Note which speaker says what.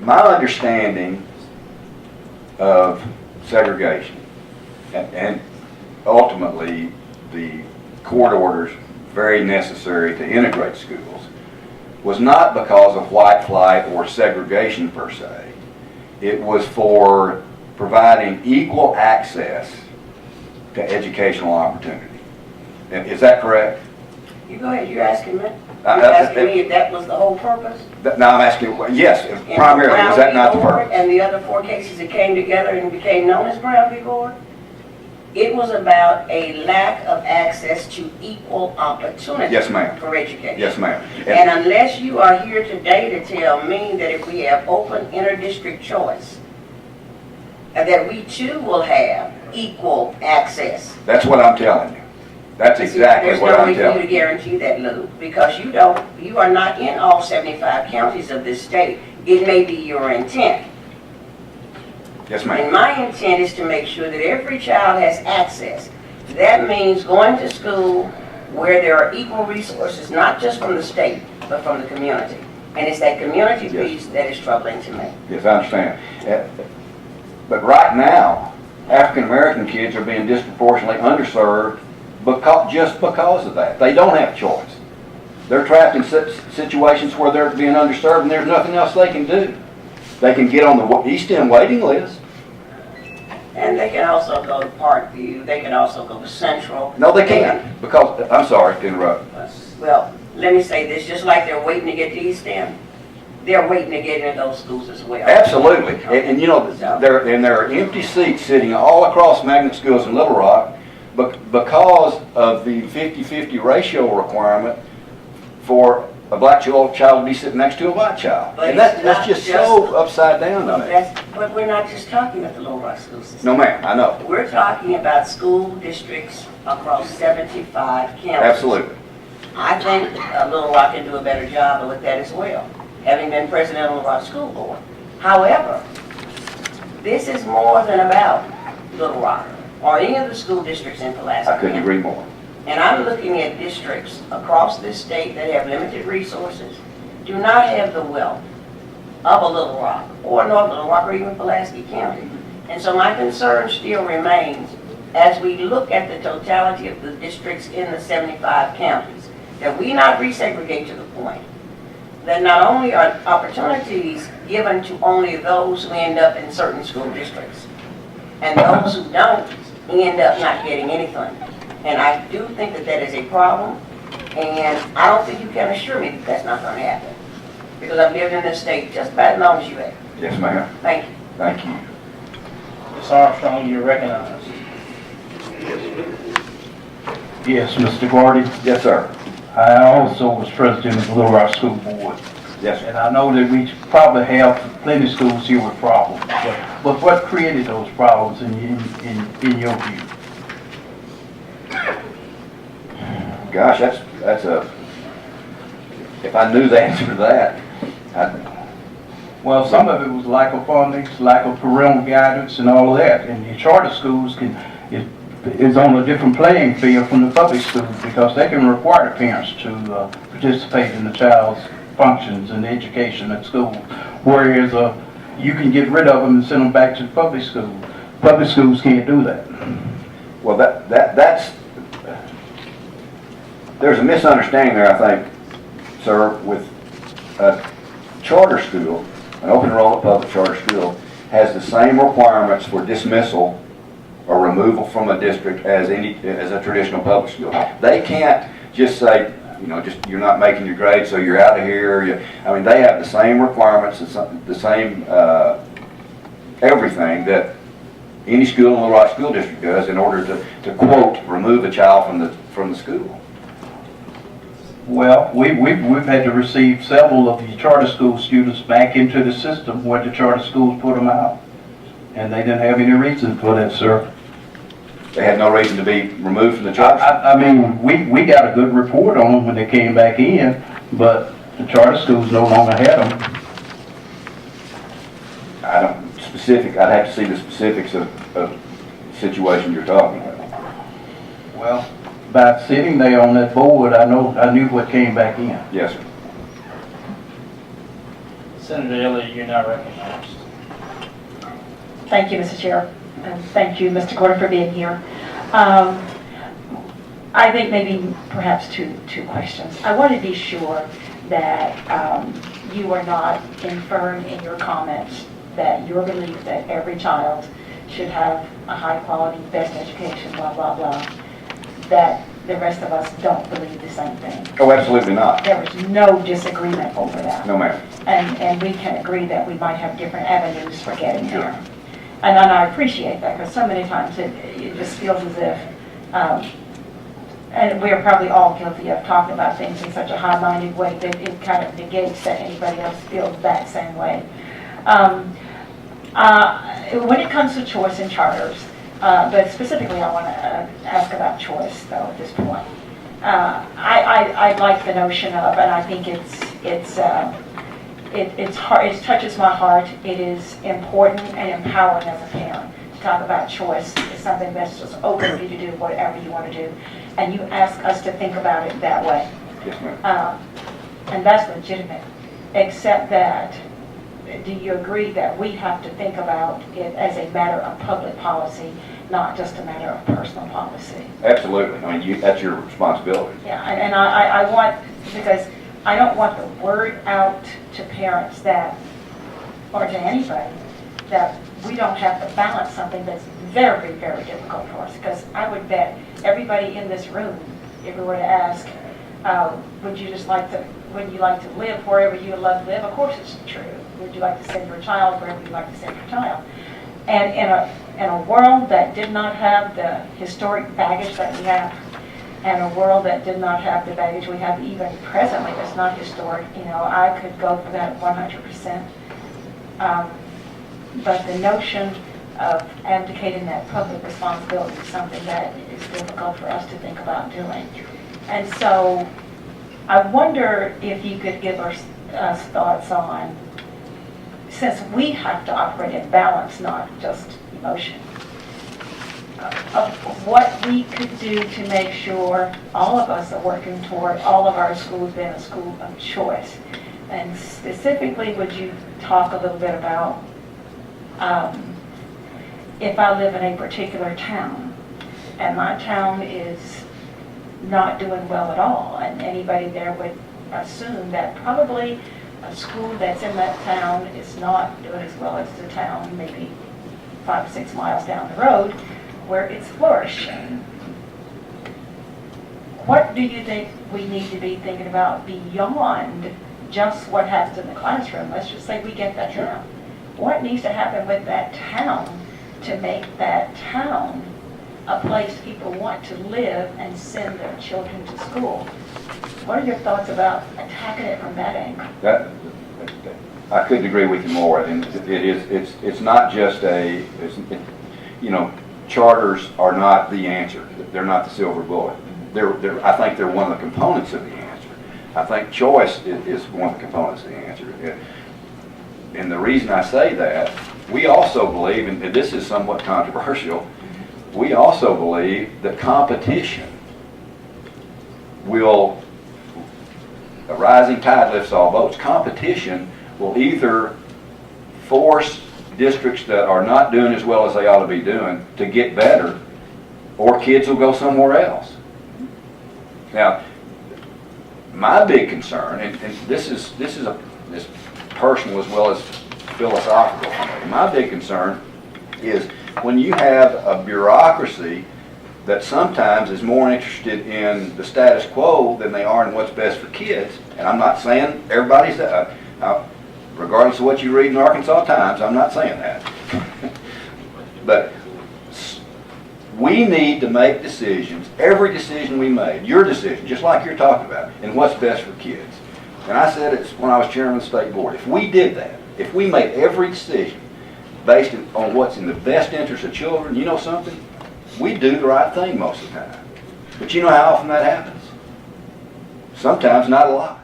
Speaker 1: My understanding of segregation and ultimately the court orders very necessary to integrate schools was not because of white flight or segregation per se. It was for providing equal access to educational opportunity. Is that correct?
Speaker 2: You go ahead, you're asking me. You're asking me if that was the whole purpose?
Speaker 1: Now I'm asking, yes, primarily, was that not the purpose?
Speaker 2: And the other 4 cases that came together and became known as Brown v. Gordy? It was about a lack of access to equal opportunity.
Speaker 1: Yes, ma'am.
Speaker 2: For education.
Speaker 1: Yes, ma'am.
Speaker 2: And unless you are here today to tell me that if we have open inter-district choice, that we too will have equal access.
Speaker 1: That's what I'm telling you. That's exactly what I'm telling you.
Speaker 2: There's no way for you to guarantee that, Lou, because you are not in all 75 counties of this state. It may be your intent.
Speaker 1: Yes, ma'am.
Speaker 2: And my intent is to make sure that every child has access. That means going to school where there are equal resources, not just from the state, but from the community. And it's that community piece that is troubling to me.
Speaker 1: Yes, I understand. But right now, African American kids are being disproportionately underserved just because of that. They don't have choice. They're trapped in situations where they're being underserved and there's nothing else they can do. They can get on the East End waiting list.
Speaker 2: And they can also go to Parkview. They can also go to Central.
Speaker 1: No, they can't. Because, I'm sorry to interrupt.
Speaker 2: Well, let me say this. Just like they're waiting to get to East End, they're waiting to get into those schools as well.
Speaker 1: Absolutely. And you know, there are empty seats sitting all across magnet schools in Little Rock because of the 50-50 ratio requirement for a black child to be sitting next to a white child.
Speaker 2: But
Speaker 1: and that's just so upside down to me.
Speaker 2: But we're not just talking about the Little Rock school system.
Speaker 1: No, ma'am, I know.
Speaker 2: We're talking about school districts across 75 counties.
Speaker 1: Absolutely.
Speaker 2: I think Little Rock can do a better job with that as well, having been president of the Little Rock School Board. However, this is more than about Little Rock or any of the school districts in Pulaski.
Speaker 1: I couldn't agree more.
Speaker 2: And I'm looking at districts across this state that have limited resources, do not have the wealth of a Little Rock or North Little Rock or even Pulaski County. And so my concern still remains as we look at the totality of the districts in the 75 counties, that we not resegregate to the point that not only are opportunities given to only those who end up in certain school districts, and those who don't end up not getting anything. And I do think that that is a problem, and I don't think you can assure me that that's not going to happen, because I've lived in this state just about as long as you have.
Speaker 1: Yes, ma'am.
Speaker 2: Thank you.
Speaker 1: Thank you.
Speaker 3: Ms. Armstrong, you're recognized. Yes, Mr. Gordy.
Speaker 1: Yes, sir.
Speaker 3: I also was president of the Little Rock School Board.
Speaker 1: Yes, sir.
Speaker 3: And I know that we probably have plenty of schools here with problems. But what created those problems in your view?
Speaker 1: Gosh, that's a. If I knew the answer to that,
Speaker 3: Well, some of it was lack of funding, lack of parental guidance, and all of that. And the charter schools is on a different playing field from the public schools because they can require the parents to participate in the child's functions and education at school, whereas you can get rid of them and send them back to the public school. Public schools can't do that.
Speaker 1: well, that's there's a misunderstanding there, I think, sir, with a charter school, an open enrollment public charter school, has the same requirements for dismissal or removal from a district as a traditional public school. They can't just say, you know, just you're not making your grade, so you're out of here. I mean, they have the same requirements and the same everything that any school in the Little Rock School District does in order to quote remove a child from the school.
Speaker 3: Well, we've had to receive several of the charter school students back into the system where the charter schools put them out, and they didn't have any reason for that, sir.
Speaker 1: They had no reason to be removed from the charter.
Speaker 3: I mean, we got a good report on them when they came back in, but the charter schools no longer had them.
Speaker 1: I'd have to see the specifics of the situation you're talking about.
Speaker 3: Well, by sitting there on that board, I knew what came back in.
Speaker 1: Yes, sir.
Speaker 3: Senator Elliott, you're now recognized.
Speaker 4: Thank you, Mr. Chair, and thank you, Mr. Gordy, for being here. I think maybe perhaps two questions. I want to be sure that you are not inferring in your comments that your belief that every child should have a high quality, best education, blah, blah, blah, that the rest of us don't believe the same thing.
Speaker 1: Oh, absolutely not.
Speaker 4: There is no disagreement over that.
Speaker 1: No, ma'am.
Speaker 4: And we can agree that we might have different avenues for getting
Speaker 1: Sure.
Speaker 4: there. And I appreciate that, because so many times it just feels as if, and we're probably all guilty of talking about things in such a high-minded way that it kind of negates that anybody else feels that same way. When it comes to choice and charters, but specifically I want to ask about choice, though, at this point. I like the notion of, and I think it's hard, it touches my heart. It is important and empowering as a parent to talk about choice. It's something that's just open for you to do whatever you want to do, and you ask us to think about it that way.
Speaker 1: Yes, ma'am.
Speaker 4: And that's legitimate, except that, do you agree that we have to think about it as a matter of public policy, not just a matter of personal policy?
Speaker 1: Absolutely. I mean, that's your responsibility.
Speaker 4: Yeah, and I want, because I don't want the word out to parents that, or to anybody, that we don't have to balance something that's very, very difficult for us. Because I would bet everybody in this room, if we were to ask, would you like to live wherever you love to live? Of course it's true. Would you like to send your child wherever you'd like to send your child? And in a world that did not have the historic baggage that we have, and a world that did not have the baggage we have even presently that's not historic, I could go for that 100%. But the notion of abdicating that public responsibility is something that is difficult for us to think about doing. And so I wonder if you could give us thoughts on, since we have to operate in balance, not just emotion, of what we could do to make sure all of us are working toward all of our schools being a school of choice. And specifically, would you talk a little bit about if I live in a particular town and my town is not doing well at all, and anybody there would assume that probably a school that's in that town is not doing as well as the town maybe 5 or 6 miles down the road where it's flourishing. What do you think we need to be thinking about beyond just what happens in the classroom? Let's just say we get that down. What needs to happen with that town to make that town a place people want to live and send their children to school? What are your thoughts about attacking it from that angle?
Speaker 1: I couldn't agree with you more. And it's not just charters are not the answer. They're not the silver bullet. I think they're one of the components of the answer. I think choice is one of the components of the answer. And the reason I say that, we also believe, and this is somewhat controversial, we also believe that competition will, a rising tide lifts all boats. Competition will either force districts that are not doing as well as they ought to be doing to get better, or kids will go somewhere else. Now, my big concern, and this is personal as well as philosophical for me. My big concern is when you have a bureaucracy that sometimes is more interested in the status quo than they are in what's best for kids. And I'm not saying everybody's regardless of what you read in the Arkansas Times, I'm not saying that. But we need to make decisions, every decision we made, your decision, just like you're talking about, and what's best for kids. And I said it when I was chairman of the state board. If we did that, if we made every decision based on what's in the best interest of children, you know something? We do the right thing most of the time. But you know how often that happens? Sometimes not a lot.